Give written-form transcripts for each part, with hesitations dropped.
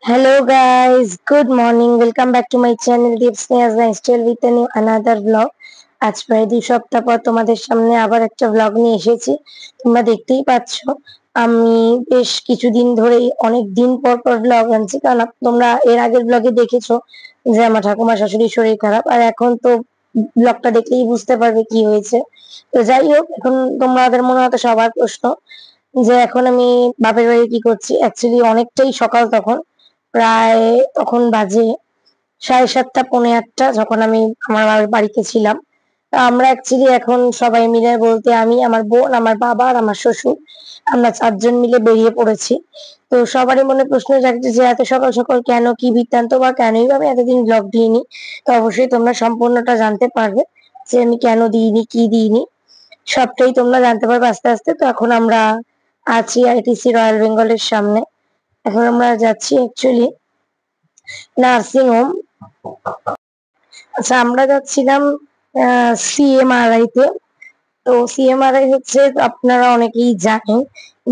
Hello guys, good morning. Welcome back to my channel Deep Sneha Lifestyle with a new another vlog. আজ প্রায় 2 সপ্তাহ পর তোমাদের সামনে আবার একটা vlog নিয়ে এসেছি। তোমরা দেখতেই পাচ্ছ আমি বেশ কিছুদিন ধরেই অনেক দিন পর পর vlog আনছি, কারণ তোমরা এর আগের vlog-এ দেখেছো যে আমার ঠাকুমা শাশুড়ির শরীর খারাপ, আর এখন তো vlog-টা দেখলেই বুঝতে পারবে কি হয়েছে। তো যাই হোক, এখন তোমাদের মনে হয়তো সবার প্রশ্ন যে এখন আমি বাপের বাড়ি কি করছি। অ্যাকচুয়ালি অনেকটাই সকাল, তখন প্রায় তখন বাজে 7:30 পৌনে 8টা, যখন আমি আমার বাড়িতে ছিলাম। আমরা অ্যাকচুয়ালি এখন সবাই মিলে বলতে আমি, আমার বোন, আমার বাবা আর আমার শ্বশুর, আমরা 4জন মিলে বেরিয়ে পড়েছি। তো সবারই মনে প্রশ্ন জাগছে যে এত সকাল সকাল কেন, কি বৃত্তান্ত বা কেনই বা আমি এতদিন ব্লগ দিইনি। তো অবশ্যই তোমরা সম্পূর্ণটা জানতে পারবে যে আমি কেন দিইনি, কি দিইনি, সবটাই তোমরা জানতে পারবে আস্তে আস্তে। তো এখন আমরা আছি আইটিসি রয়্যাল বেঙ্গলের সামনে। এখন আমরা যাচ্ছি অ্যাকচুয়ালি নার্সিং হোম। আচ্ছা, আমরা যাচ্ছিলাম সিএমআরআই তে। তো সিএমআরআই হচ্ছে, আপনারা অনেকেই জানেন,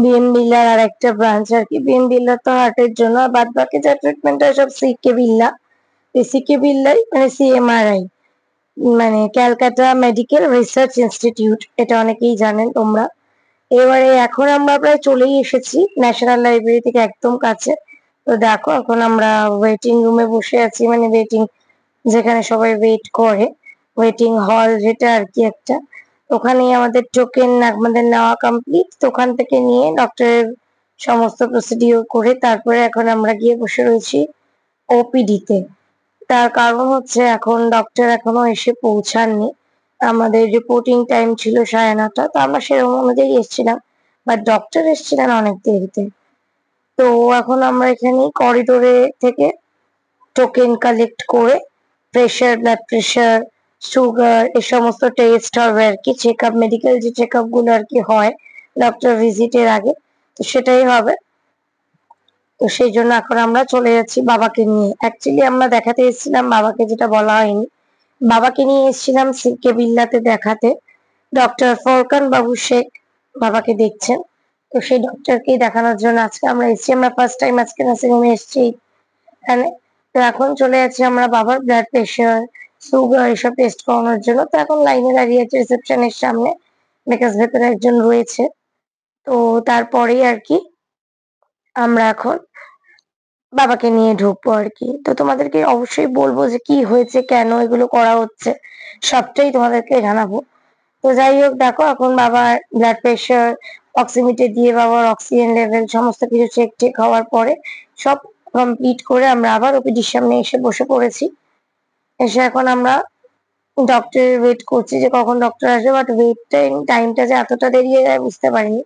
বিএম বিল্লার আর একটা ব্রাঞ্চ আর কি। বিএম বিল্লার তো হার্টের জন্য, আর বাদ বাকি যা ট্রিটমেন্ট হয় সব সিকে বিল্লা। সিকে বিল্লাই মানে সিএমআরআই, মানে ক্যালকাটা মেডিকেল রিসার্চ ইনস্টিটিউট, এটা অনেকেই জানেন তোমরা। এবারে এখন আমরা প্রায় চলেই এসেছি ন্যাশনাল লাইব্রেরি থেকে একদম কাছে। তো দেখো এখন আমরা ওয়েটিং রুমে বসে আছি, মানে ওয়েটিং, যেখানে সবাই ওয়েট করে, ওয়েটিং হল যেটা আর কি একটা। ওখানেই আমাদের টোকেন আমাদের নেওয়া কমপ্লিট। তো ওখান থেকে নিয়ে ডক্টরের সমস্ত প্রসিডিওর করে তারপরে এখন আমরা গিয়ে বসে রয়েছি ওপিডি তে। তার কারণ হচ্ছে এখন ডক্টর এখনো এসে পৌঁছাননি। আমাদের রিপোর্টিং টাইম ছিল 9:30, তো আমরা সেরকম অনুযায়ী এসেছিলাম, বাট ডক্টর এসেছিলেন অনেক দেরিতে। তো এখন আমরা এখানে করিডোরে থেকে টোকেন কালেক্ট করে প্রেশার, ব্লাড প্রেশার, সুগার, এই সমস্ত টেস্ট হবে আর কি, চেক আপ, মেডিকেল যে চেক আপ গুলো আর কি হয় ডক্টর ভিজিটের আগে, তো সেটাই হবে। তো সেই জন্য এখন আমরা চলে যাচ্ছি বাবাকে নিয়ে। অ্যাকচুয়ালি আমরা দেখাতে এসেছিলাম বাবাকে, যেটা বলা হয়নি, বাবাকে নিয়ে এসেছিলাম সিকে বিল্লাতে দেখাতে। ডক্টর ফরকান বাবু শেখ বাবাকে দেখছেন। তো সেই ডক্টরকেই দেখানোর জন্য আজকে আমরা এসেছি। আমরা ফার্স্ট টাইম আজকে নার্সিং হোমে এসেছি এখানে। তো এখন চলে যাচ্ছি আমরা বাবার ব্লাড প্রেশার, সুগার এসব টেস্ট করানোর জন্য। তো এখন লাইনে দাঁড়িয়ে আছে রিসেপশনের সামনে, বিকজ ভেতরে একজন রয়েছে। তো তারপরেই আর কি আমরা এখন বাবাকে নিয়ে ঢুকবো আর কি। তো তোমাদেরকে অবশ্যই বলবো যে কি হয়েছে, কেন এগুলো করা হচ্ছে, সবটাই তোমাদেরকে জানাবো। তো যাই হোক, দেখো এখন বাবার ব্লাড প্রেশার, অক্সিমিটার দিয়ে বাবার অক্সিজেন লেভেল সমস্ত কিছু চেক টেক হওয়ার পরে সব কমপ্লিট করে আমরা আবার ওপিডির সামনে এসে বসে পড়েছি। এসে এখন আমরা ডক্টরের ওয়েট করছি যে কখন ডক্টর আসবে, বাট ওয়েট টাইমটা যে এতটা দেরি হয়ে যায় বুঝতে পারিনি।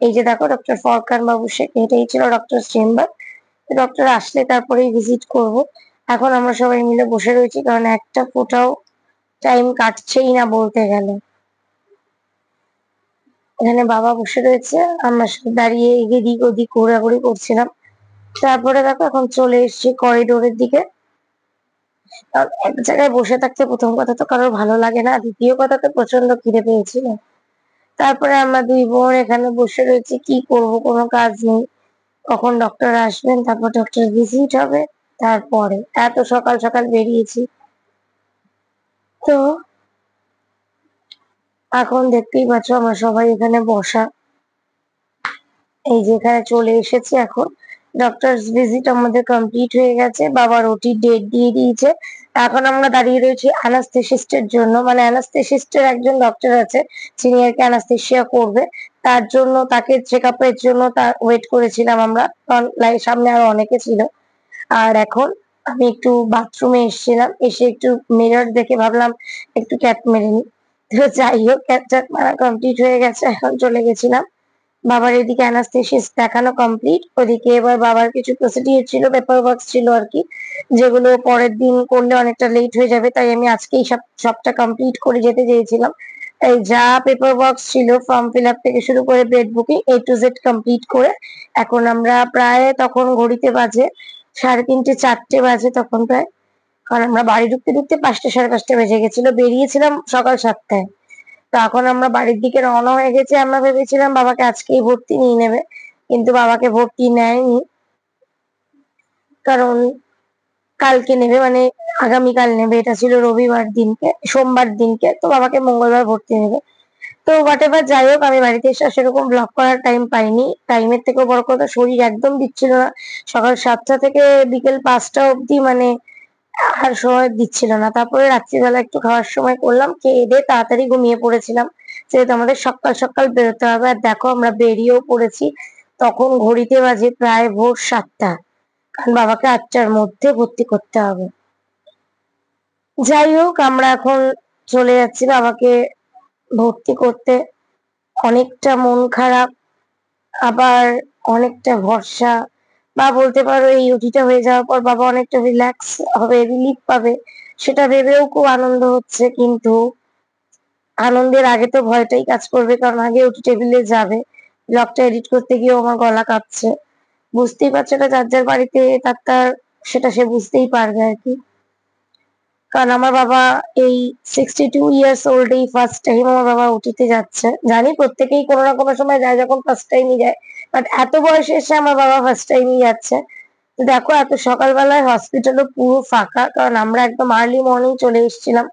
এই যে দেখো ডক্টর ফরকান বাবু শেখ, এটাই ছিল ডক্টর চেম্বার। ডক্টর আসলে তারপরেই ভিজিট করব। এখন আমরা সবাই মিলে বসে রয়েছি, কারণ একটা ফোঁটাও টাইম কাটছেই না বলতে গেলে। এখানে বাবা বসে রয়েছে, আমরা সব দাঁড়িয়ে এদিক ওদিক ঘোরাঘুরি করছিলাম। তারপরে দেখো এখন চলে এসেছি করিডোরের দিকে। কারণ এক জায়গায় বসে থাকতে প্রথম কথা তো কারোর ভালো লাগে না, দ্বিতীয় কথা তো প্রচন্ড খিদে পেয়েছিল। তারপরে আমরা দুই বোন এখানে বসে রয়েছি, কি করব, কোনো কাজ নেই। কখন ডক্টর আসবেন, তারপর ডক্টর ভিজিট হবে, তারপরে এত সকাল সকাল বেরিয়েছি। তো এখন দেখতেই পাচ্ছ আমরা সবাই এখানে বসা, এই যে এখানে চলে এসেছি। এখন ডক্টর ভিজিট আমাদের কমপ্লিট হয়ে গেছে, বাবার ওটি ডেট দিয়ে দিয়েছে। এখন আমরা দাঁড়িয়ে রয়েছি অ্যানাস্থেসিস্টের জন্য, মানে অ্যানাস্থেসিস্টের একজন ডক্টর আছে যিনি আর কি অ্যানাস্থেসিয়া করবে, তার জন্য, তাকে চেক আপের জন্য তার ওয়েট করেছিলাম আমরা, কারণ সামনে আরো অনেকে ছিল। আর এখন আমি একটু বাথরুমে এসেছিলাম, এসে একটু মিরর দেখে ভাবলাম একটু ক্যাট মেরে নি। তো যাই হোক, ক্যাট ট্যাট মারা কমপ্লিট হয়ে গেছে, এখন চলে গেছিলাম বাবার এদিকে অ্যানাস্থেসিস দেখানো কমপ্লিট। ওদিকে এবার বাবার কিছু প্রসিডিউর ছিল, পেপার ওয়ার্কস ছিল আর কি, যেগুলো পরের দিন করলে অনেকটা লেট হয়ে যাবে, তাই আমি আজকেই সবটা কমপ্লিট করে যেতে চেয়েছিলাম। তাই যা পেপার ওয়ার্কস ছিল, ফর্ম ফিল আপ থেকে শুরু করে bed booking A to Z complete করে এখন আমরা প্রায়, তখন ঘড়িতে বাজে 3:30 4টে বাজে তখন প্রায়, কারণ আমরা বাড়ি ঢুকতে ঢুকতে 5টা 5:30 বেজে গেছিল, বেরিয়েছিলাম সকাল 7টায়। তো এখন আমরা বাড়ির দিকে রওনা হয়ে গেছি। আমরা ভেবেছিলাম বাবাকে আজকেই ভর্তি নিয়ে নেবে, কিন্তু বাবাকে ভর্তি নেয়নি। কারণ কালকে নেবে, মানে আগামীকাল নেবে, এটা ছিল রবিবার দিনকে, সোমবার দিনকে, তো বাবাকে মঙ্গলবার ভর্তি নেবে। তো হোয়াট এভার, যাই হোক, আমি বাড়িতে এসে সেরকম ব্লগ করার টাইম পাইনি। টাইমের থেকেও বড় কথা, শরীর একদম দিচ্ছিল না। সকাল 7টা থেকে বিকেল 5টা অবধি মানে আর সময় দিচ্ছিল না। তারপরে রাত্রিবেলা একটু খাওয়ার সময় করলাম, খেয়ে দিয়ে তাড়াতাড়ি ঘুমিয়ে পড়েছিলাম, যেহেতু আমাদের সকাল সকাল বেরোতে হবে। আর দেখো আমরা বেরিয়েও পড়েছি, তখন ঘড়িতে বাজে প্রায় ভোর 7টা, কারণ বাবাকে 8টার মধ্যে ভর্তি করতে হবে। যাই হোক, আমরা এখন চলে যাচ্ছি বাবাকে ভর্তি করতে। অনেকটা মন খারাপ, আবার অনেকটা ভরসা, বা বলতে পারো এই ওটিটা হয়ে যাওয়ার পর বাবা অনেকটা রিল্যাক্স হবে, রিলিফ পাবে, সেটা ভেবেও খুব আনন্দ হচ্ছে। কিন্তু আনন্দের আগে তো ভয়টাই কাজ করবে, কারণ আগে ওটি টেবিলে যাবে। ব্লগটা এডিট করতে গিয়েও আমার গলা কাঁপছে। বুঝতেই পারছো, এটা যার যার বাড়িতে তার সেটা সে বুঝতেই পারবে আর কি। কারণ আমার বাবা এই 62 ইয়ার্স ওল্ড, এই ফার্স্ট টাইম আমার বাবা ওটিতে যাচ্ছে। জানি প্রত্যেকেই কোনো না কোনো সময় যায়, যখন ফার্স্ট টাইমই যায়, বাট এত বয়সে এসে আমার বাবা ফার্স্ট টাইমই যাচ্ছে। তো দেখো, এত সকালবেলায় হসপিটালও পুরো ফাঁকা, কারণ আমরা একদম আর্লি মর্নিং চলে এসেছিলাম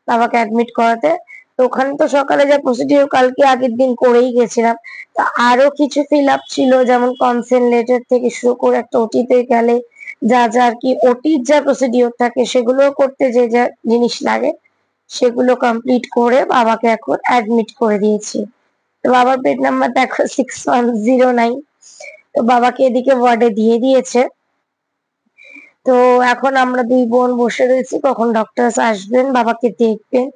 বাবাকে অ্যাডমিট করাতে। তো ওখানে তো সকালে যা প্রসিডিওর কালকে আগের দিন করেই গেছিলাম। তো আরো কিছু ফিল আপ ছিল, যেমন কনসেন্ট লেটার থেকে শুরু করে একটা ওটিতে গেলে যা যা আর কি ওটির যা প্রসিডিওর থাকে সেগুলো করতে যে যা জিনিস লাগে সেগুলো কমপ্লিট করে বাবাকে এখন অ্যাডমিট করে দিয়েছি। তো বাবার বেড নাম্বার দেখো 6109। তো বাবাকে এদিকে ওয়ার্ডে দিয়ে দিয়েছে। তো এখন আমরা দুই বোন বসে রয়েছি, কখন ডক্টর আসবেন বাবাকে দেখবেন।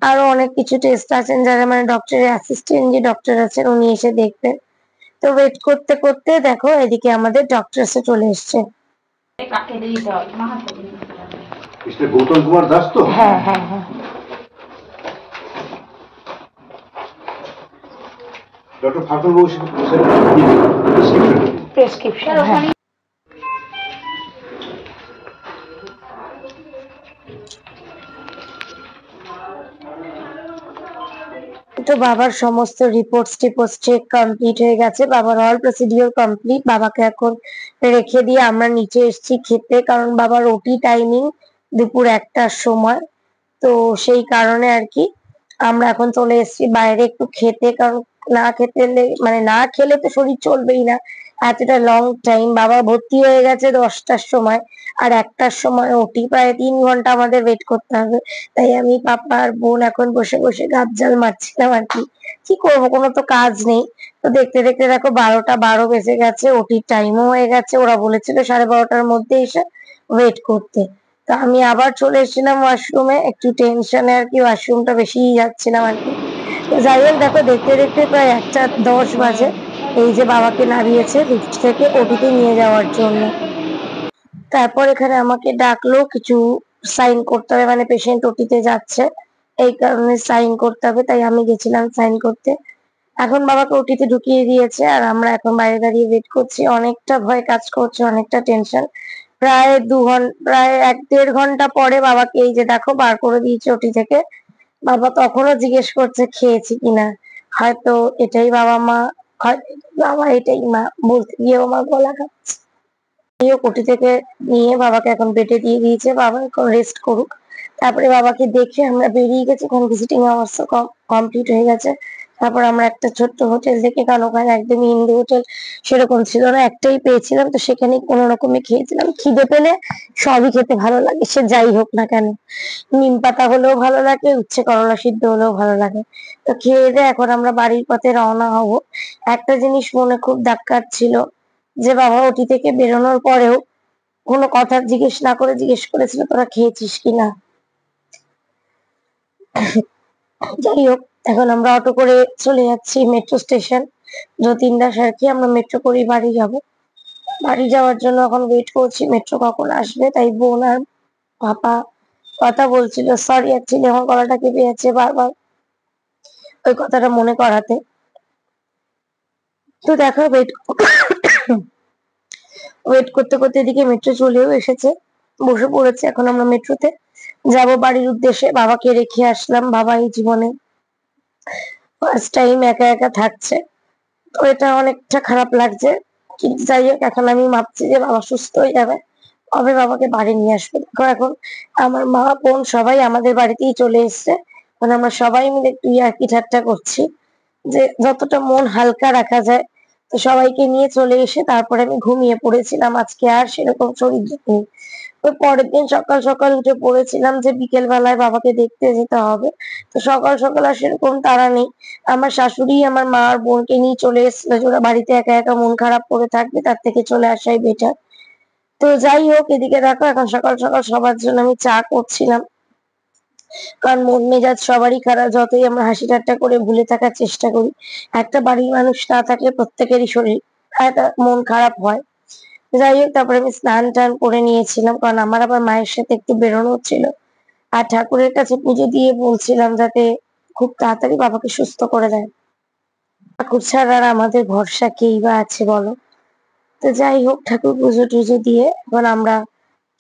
আরো অনেক কিছু টেস্ট আছেন, যারা মানে ডক্টরের অ্যাসিস্ট্যান্ট যে ডক্টর আছেন উনি এসে দেখবেন। তো ওয়েট করতে করতে দেখো এদিকে আমাদের ডক্টর এসে চলে এসছে। গৌতম কুমার দাস তো? হ্যাঁ হ্যাঁ হ্যাঁ, ডক্টর ফারুক বাবু প্রেসক্রিপশন। হ্যাঁ, তো বাবার সমস্ত রিপোর্টস টিপোর্টস চেক কমপ্লিট হয়ে গেছে, বাবার অল প্রসিডিওর কমপ্লিট। বাবাকে এখন রেখে দিয়ে আমরা নিচে এসেছি খেতে, কারণ বাবার ওটি টাইমিং দুপুর 1টার সময়। তো সেই কারণে আর কি আমরা এখন চলে এসেছি বাইরে একটু খেতে, কারণ না খেতে মানে না খেলে তো শরীর চলবেই না। এতটা লং টাইম বাবা ভর্তি হয়ে গেছে 10টার সময়, আর 1টার সময় ওটি, প্রায় 3 ঘন্টা আমাদের ওয়েট করতে হবে। তাই আমি পাপা আর বোন এখন বসে বসে গাবজাল মারছিলাম আর কি। কি করবো, কোনো তো কাজ নেই। তো দেখতে দেখতে দেখো 12টা 12 বেজে গেছে, ওটির টাইমও হয়ে গেছে। ওরা বলেছিল 12:30টার মধ্যে এসে ওয়েট করতে। তো আমি আবার চলে এসেছিলাম ওয়াশরুমে, একটু টেনশনে আর কি, ওয়াশরুমটা বেশি যাচ্ছিলাম আর কি। তো যাই হোক, দেখো দেখতে দেখতে প্রায় 1টা 10 বাজে। এই যে বাবাকে নামিয়েছে লিফট থেকে ওটিতে নিয়ে যাওয়ার জন্য। তারপর এখানে আমাকে ডাকলো, কিছু সাইন করতে হবে, মানে পেশেন্ট ওটিতে যাচ্ছে এই কারণে সাইন করতে হবে, তাই আমি গেছিলাম সাইন করতে। এখন বাবাকে ওটিতে ঢুকিয়ে দিয়েছে, আর আমরা এখন বাইরে দাঁড়িয়ে ওয়েট করছি। অনেকটা ভয় কাজ করছে, অনেকটা টেনশন। প্রায় 2 ঘন্টা, প্রায় 1-1.5 ঘন্টা পরে বাবাকে এই যে দেখো বার করে দিয়েছে ওটি থেকে। বাবা তখনও জিজ্ঞেস করছে খেয়েছি কিনা। হয়তো এটাই বাবা মা, হয়তো বাবা এটাই মা, বলতে গিয়েও আমার গলা কাঁপছে। ওটি থেকে নিয়ে বাবাকে এখন বেডে দিয়ে দিয়েছে, বাবা এখন রেস্ট করুক। তারপরে বাবাকে দেখে আমরা বেরিয়ে গেছি, এখন ভিজিটিং আওয়ার্স কমপ্লিট হয়ে গেছে। তারপর আমরা একটা ছোট্ট হোটেল দেখে, কারণ ওখানে একদমই হিন্দু হোটেল সেরকম ছিল না, একটাই পেয়েছিলাম, তো সেখানে কোনো রকমে খেয়েছিলাম। খিদে পেলে সবই খেতে ভালো লাগে, সে যাই হোক না কেন। নিম পাতা হলেও ভালো লাগে, উচ্ছে করলা সিদ্ধ হলেও ভালো লাগে। তো খেয়ে দিয়ে এখন আমরা বাড়ির পথে রওনা হব। একটা জিনিস মনে খুব দাগ কাটছিল, যে বাবা ওটি থেকে বেরোনোর পরেও কোনো কথা জিজ্ঞেস না করে জিজ্ঞেস করেছিল তোরা খেয়েছিস কিনা। যাই হোক, এখন আমরা অটো করে চলে যাচ্ছি মেট্রো স্টেশন যতীন দাস আর কি। আমরা মেট্রো করেই বাড়ি যাব। বাড়ি যাওয়ার জন্য এখন ওয়েট করছি মেট্রো কখন আসবে। তাই বোন আর পাপা কথা বলছিল, সরি অ্যাকচুয়ালি আমার গলাটা কেঁপে যাচ্ছে বারবার ওই কথাটা মনে করাতে। তো দেখো ওয়েট করতে করতে এদিকে মেট্রো চলেও এসেছে, বসে পড়েছে। এখন আমরা মেট্রোতে যাব বাড়ির উদ্দেশ্যে। বাবাকে রেখে আসলাম, বাবা এই জীবনে ফার্স্ট টাইম একা একা থাকছে, তো এটা অনেকটা খারাপ লাগছে। কিন্তু যাই হোক, এখন আমি ভাবছি যে বাবা সুস্থ হয়ে যাবে, কবে বাবাকে বাড়ি নিয়ে আসবে। দেখো এখন আমার মা বোন সবাই আমাদের বাড়িতেই চলে এসছে। মানে আমরা সবাই মিলে একটু ইয়ার্কি ঠাট্টা করছি যে যতটা মন হালকা রাখা যায়। তো সবাইকে নিয়ে চলে এসে তারপরে আমি ঘুমিয়ে পড়েছিলাম। আজকে আর সেরকম শরীর নেই। তো পরের দিন সকাল সকাল উঠে পড়েছিলাম যে বিকেল বেলায় বাবাকে দেখতে যেতে হবে। তো সকাল সকাল আর সেরকম তাড়া নেই। আমার শাশুড়ি আমার মা আর বোনকে নিয়ে চলে এসেছিল যে ওরা বাড়িতে একা একা মন খারাপ করে থাকবে, তার থেকে চলে আসাই বেটার। তো যাই হোক, এদিকে দেখো এখন সকাল সকাল সবার জন্য আমি চা করছিলাম। কারণ মন মেজাজ সবারই খারাপ, যতই আমরা হাসি ঠাট্টা করে ভুলে থাকার চেষ্টা করি, একটা বাড়ির মানুষ না থাকলে প্রত্যেকেরই শরীর একটা মন খারাপ হয়। যাই হোক, তারপরে আমি স্নান টান করে নিয়েছিলাম, কারণ আমার আবার মায়ের সাথে একটু বেরোনো ছিল। আর ঠাকুরের কাছে পুজো দিয়ে বলছিলাম যাতে খুব তাড়াতাড়ি বাবাকে সুস্থ করে দেয়। ঠাকুর ছাড়া আর আমাদের ভরসা কেই বা আছে বলো। তো যাই হোক, ঠাকুর পুজো টুজো দিয়ে এখন আমরা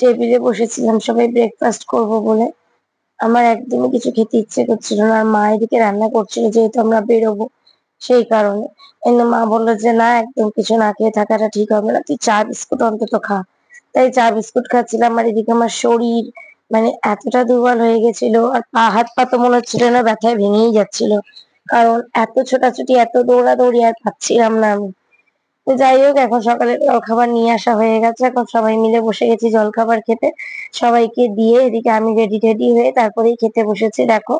টেবিলে বসেছিলাম সবাই ব্রেকফাস্ট করব বলে। আমার একদমই কিছু খেতে ইচ্ছে করছিল না, আর মা এদিকে রান্না করছিল যেহেতু আমরা বেরোবো সেই কারণে। কিন্তু মা বললো যে না, একদম কিছু না খেয়ে থাকাটা ঠিক হবে না, তুই চা বিস্কুট অন্তত খা। তাই চা বিস্কুট খাচ্ছিলাম। আর এদিকে আমার শরীর মানে এতটা দুর্বল হয়ে গেছিল, আর পা হাত পা তো মনে হচ্ছিল না ব্যথায় ভেঙেই যাচ্ছিল, কারণ এত ছোটাছুটি এত দৌড়াদৌড়ি আর পাচ্ছিলাম না আমি। তো যাই হোক, এখন সকালে জলখাবার নিয়ে আসা হয়ে গেছে, এখন সবাই মিলে বসে গেছি জলখাবার খেতে। সবাইকে দিয়ে এদিকে আমি রেডি টেডি হয়ে তারপরেই খেতে বসেছি দেখো।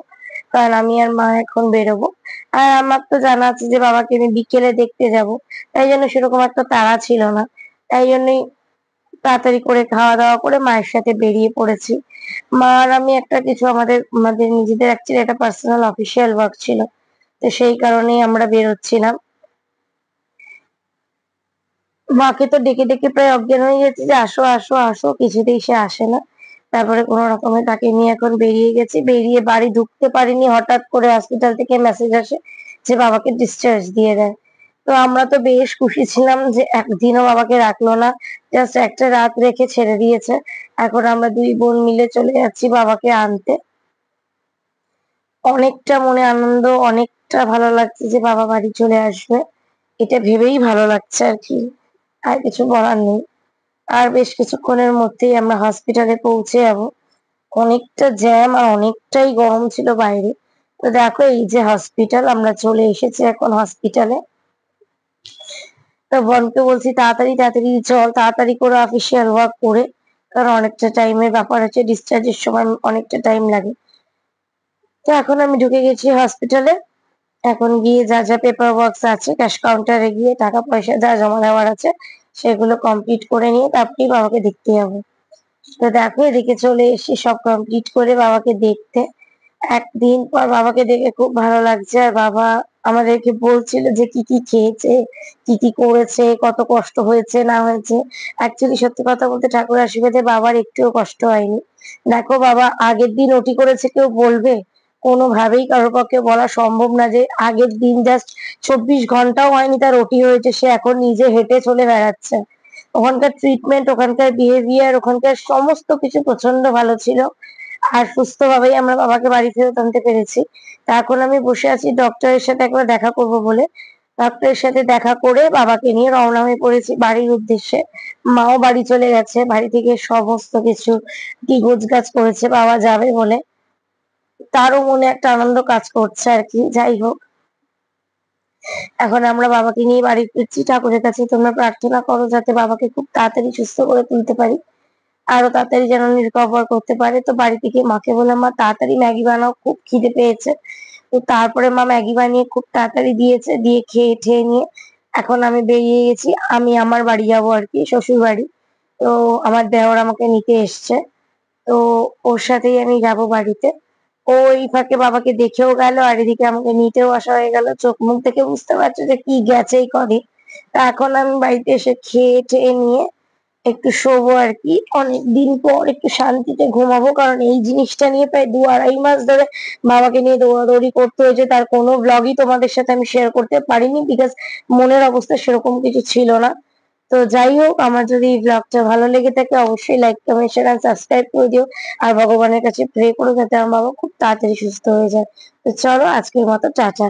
কারণ আমি আর মা এখন বেরোবো। আর আমার তো জানা আছে যে বাবাকে আমি বিকেলে দেখতে যাব, তাই জন্য সেরকম একটা তাড়া ছিল না। তাই জন্যই তাড়াতাড়ি করে খাওয়া দাওয়া করে মায়ের সাথে বেরিয়ে পড়েছি। মা আর আমি একটা কিছু আমাদের আমাদের নিজেদের অ্যাকচুয়ালি একটা পার্সোনাল অফিসিয়াল ওয়ার্ক ছিল, তো সেই কারণেই আমরা বেরোচ্ছিলাম। মাকে তো ডেকে ডেকে প্রায় অজ্ঞান হয়ে গেছি যে আসো আসো আসো, কিছুতেই সে আসে না। তারপরে কোনো রকমে তাকে নিয়ে এখন বেরিয়ে গেছি, বেরিয়ে বাড়ি ঢুকতে পারিনি, হঠাৎ করে হসপিটাল থেকে মেসেজ আসে যে বাবাকে ডিসচার্জ দিয়ে দেয়। তো আমরা তো বেশ খুশি ছিলাম যে একদিনও বাবাকে রাখলো না, জাস্ট একটা রাত রেখে ছেড়ে দিয়েছে। এখন আমরা দুই বোন মিলে চলে যাচ্ছি বাবাকে আনতে। অনেকটা মনে আনন্দ, অনেকটা ভালো লাগছে যে বাবা বাড়ি চলে আসবে, এটা ভেবেই ভালো লাগছে আর কি। আর কিছু বলার নেই। আর বেশ কিছুক্ষণের মধ্যেই আমরা হসপিটালে পৌঁছে যাব। অনেকটা জ্যাম আর অনেকটাই গরম ছিল বাইরে। তো দেখো এই যে হসপিটাল, আমরা চলে এসেছি এখন হসপিটালে। তো বোনকে বলছি তাড়াতাড়ি তাড়াতাড়ি চল, তাড়াতাড়ি করে অফিসিয়াল ওয়ার্ক করে, কারণ অনেকটা টাইমের ব্যাপার আছে, ডিসচার্জের সময় অনেকটা টাইম লাগে। তো এখন আমি ঢুকে গেছি হসপিটালে। এখন গিয়ে যা যা পেপার ওয়ার্কস আছে ক্যাশ কাউন্টারে গিয়ে টাকা পয়সা যা জমা দেওয়ার আছে সেগুলো কমপ্লিট করে নিয়ে তারপরেই বাবাকে দেখতে যাবো। তো দেখো এদিকে চলে এসেছি সব কমপ্লিট করে বাবাকে দেখতে। একদিন পর বাবাকে দেখে খুব ভালো লাগছে। আর বাবা আমাদেরকে বলছিল যে কি কি খেয়েছে, কি কি করেছে, কত কষ্ট হয়েছে না হয়েছে। অ্যাকচুয়ালি সত্যি কথা বলতে ঠাকুর আশীর্বাদে বাবার একটুও কষ্ট হয়নি। দেখো বাবা আগের দিন ওটি করেছে, কেউ বলবে? কোনোভাবেই কারোর পক্ষে বলা সম্ভব না যে আগের দিন জাস্ট 24 ঘন্টাও হয়নি তার ওটি হয়েছে, সে এখন নিজে হেঁটে চলে বেড়াচ্ছে। ওখানকার ট্রিটমেন্ট, ওখানকার বিহেভিয়ার, ওখানকার সমস্ত কিছু প্রচন্ড ভালো ছিল। আর সুস্থভাবেই আমরা বাবাকে বাড়ি ফেরত আনতে পেরেছি। তা এখন আমি বসে আছি ডক্টরের সাথে একবার দেখা করব বলে। ডক্টরের সাথে দেখা করে বাবাকে নিয়ে রওনা হয়ে পড়েছি বাড়ির উদ্দেশ্যে। মাও বাড়ি চলে গেছে, বাড়ি থেকে সমস্ত কিছু কি গোছগাছ করেছে বাবা যাবে বলে। তারও মনে একটা আনন্দ কাজ করছে আর কি। যাই হোক, এখন আমরা বাবাকে নিয়ে বাড়ি ফিরছি। ঠাকুরের কাছে তোমরা প্রার্থনা করো যাতে বাবাকে খুব তাড়াতাড়ি সুস্থ করে তুলতে পারি, আরো তাড়াতাড়ি যেন রিকভার করতে পারে। তো বাড়ি থেকে মাকে বললাম মা তাড়াতাড়ি ম্যাগি বানাও, খুব খিদে পেয়েছে। তো তারপরে মা ম্যাগি বানিয়ে খুব তাড়াতাড়ি দিয়েছে, দিয়ে খেয়ে ঠেয়ে নিয়ে এখন আমি বেরিয়ে গেছি। আমি আমার বাড়ি যাবো আর কি, শ্বশুর বাড়ি। তো আমার দেওর আমাকে নিতে এসছে, তো ওর সাথেই আমি যাব বাড়িতে। ও এই ফাঁকে বাবাকে দেখেও গেল, আর এদিকে আমাকে নিতেও আসা হয়ে গেল। চোখ মুখ দেখে বুঝতে পারছো যে কি গেছে এই কদিন। তা এখন আমি বাড়িতে এসে খেয়ে টেয়ে নিয়ে একটু শোবো আর কি। অনেকদিন পর একটু শান্তিতে ঘুমাবো, কারণ এই জিনিসটা নিয়ে প্রায় 2-2.5 মাস ধরে বাবাকে নিয়ে দৌড়াদৌড়ি করতে হয়েছে। তার কোনো ব্লগই তোমাদের সাথে আমি শেয়ার করতে পারিনি, বিকজ মনের অবস্থা সেরকম কিছু ছিল না। তো যাই হোক, আমার যদি এই ব্লগটা ভালো লেগে থাকে অবশ্যই লাইক কমেন্ট শেয়ার আর সাবস্ক্রাইব করে দিও। আর ভগবানের কাছে প্রে করো যাতে আমার বাবা খুব তাড়াতাড়ি সুস্থ হয়ে যায়। তো চলো আজকের মতো টাটা।